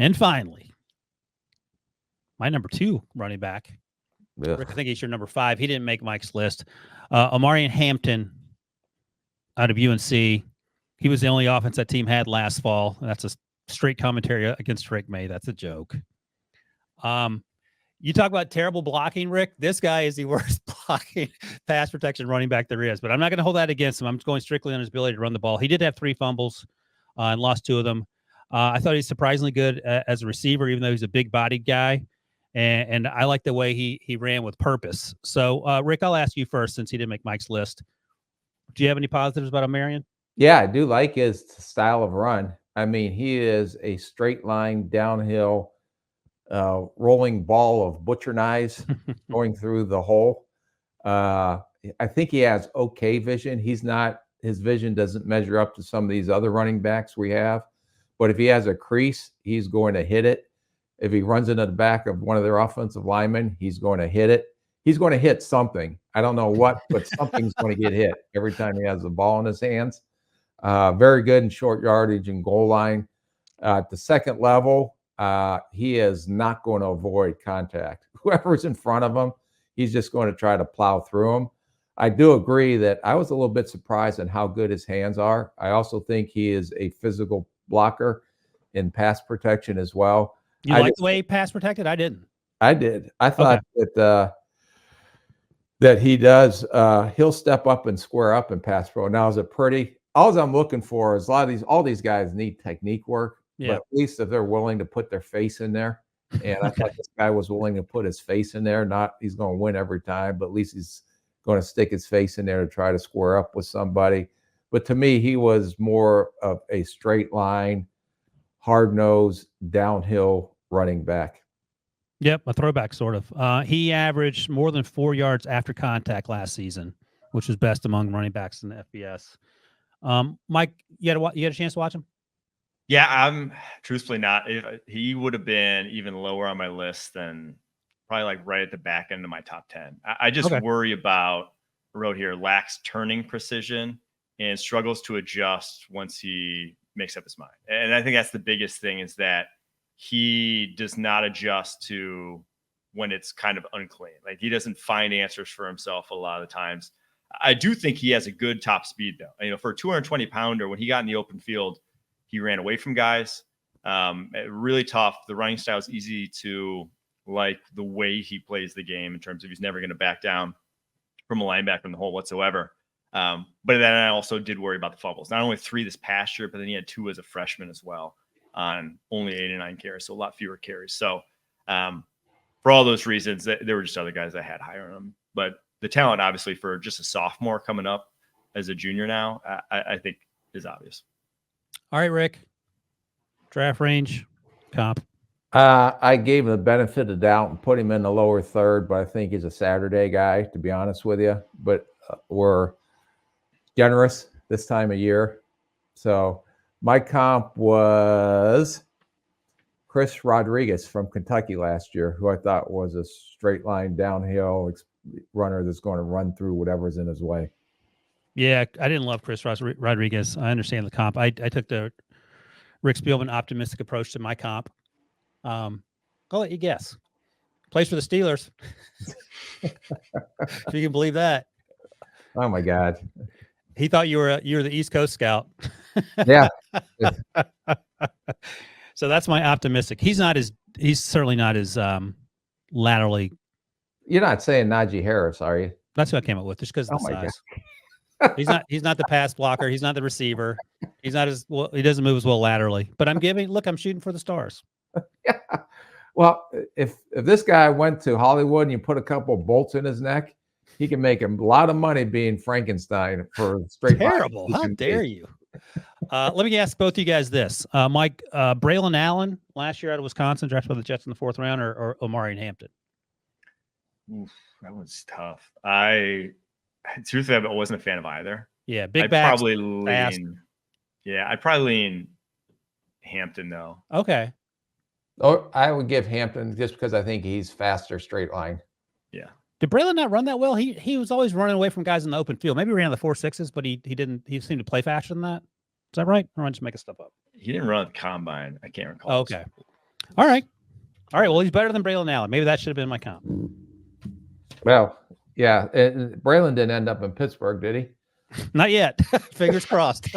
And finally, my number 2 running back. Ugh. Rick, I think he's your number 5. He didn't make Mike's list. Omarion Hampton out of UNC. He was the only offense that team had last fall. That's a straight commentary against Drake May. That's a joke. You talk about terrible blocking, Rick. This guy is the worst blocking pass protection running back there is. But I'm not going to hold that against him. I'm going strictly on his ability to run the ball. He did have 3 fumbles and lost 2 of them. I thought he's surprisingly good as a receiver, even though he's a big-bodied guy. And I like the way he ran with purpose. So, Rick, I'll ask you first since he didn't make Mike's list. Do you have any positives about Omarion? Yeah, I do like his style of run. I mean, he is a straight line downhill rolling ball of butcher knives going through the hole. I think he has okay vision. His vision doesn't measure up to some of these other running backs we have. But if he has a crease, he's going to hit it. If he runs into the back of one of their offensive linemen, he's going to hit it. He's going to hit something. I don't know what, but something's going to get hit every time he has the ball in his hands. Very good in short yardage and goal line. At the second level, he is not going to avoid contact. Whoever's in front of him, he's just going to try to plow through him. I do agree that I was a little bit surprised at how good his hands are. I also think he is a physical blocker in pass protection as well. You like the way he pass protected? I didn't. I did. I thought that he does. He'll step up and square up in pass pro. Now, is it pretty? All I'm looking for is all these guys need technique work. Yeah. But at least if they're willing to put their face in there, and I thought this guy was willing to put his face in there. Not he's going to win every time, but at least he's going to stick his face in there to try to square up with somebody. But to me, he was more of a straight line, hard-nosed, downhill running back. Yep, a throwback sort of. He averaged more than 4 yards after contact last season, which was best among running backs in the FBS. Mike, you had a chance to watch him? Yeah, I'm truthfully not. He would have been even lower on my list than probably like right at the back end of my top 10. I just worry about, wrote here, lacks turning precision and struggles to adjust once he makes up his mind. And I think that's the biggest thing, is that he does not adjust to when it's kind of unclean. Like, he doesn't find answers for himself a lot of the times. I do think he has a good top speed, though. You know, for a 220 pounder, when he got in the open field, he ran away from guys. Really tough. The running style is easy to like the way he plays the game in terms of he's never going to back down from a linebacker in the hole whatsoever. But then I also did worry about the fumbles. Not only 3 this past year, but then he had 2 as a freshman as well on only 8 and 9 carries, so a lot fewer carries. So for all those reasons, there were just other guys that had higher on him. But the talent, obviously, for just a sophomore coming up as a junior now, I think is obvious. All right, Rick. Draft range, comp. I gave him the benefit of the doubt and put him in the lower third, but I think he's a Saturday guy, to be honest with you. But we're generous this time of year. So my comp was Chris Rodriguez from Kentucky last year, who I thought was a straight line downhill runner that's going to run through whatever's in his way. Yeah, I didn't love Chris Rodriguez. I understand the comp. I took the Rick Spielman optimistic approach to my comp. I'll let you guess. Plays for the Steelers. If you can believe that. Oh my God. He thought you were the East Coast scout. Yeah. So that's my optimistic. He's certainly not as laterally. You're not saying Najee Harris, are you? That's what I came up with, just because of the size. He's not the pass blocker. He's not the receiver. He's not as well. He doesn't move as well laterally. But I'm shooting for the stars. Yeah. Well, if this guy went to Hollywood and you put a couple of bolts in his neck, he can make a lot of money being Frankenstein for straight. Terrible. How dare you? Let me ask both of you guys this. Mike, Braylon Allen last year out of Wisconsin, drafted by the Jets in the 4th round, or Omarion Hampton? Oof, that was tough. Truthfully, I wasn't a fan of either. Yeah, big backs. I'd probably lean Hampton, though. Okay. Oh, I would give Hampton just because I think he's faster straight line. Yeah. Did Braylon not run that well? He was always running away from guys in the open field. Maybe he ran the 4.6s, but he didn't. He seemed to play faster than that. Is that right? Or am I just making stuff up? He didn't run at the combine. I can't recall. Oh, okay. All right. Well, he's better than Braylon Allen. Maybe that should have been my count. Well, yeah. And Braylon didn't end up in Pittsburgh, did he? Not yet. Fingers crossed.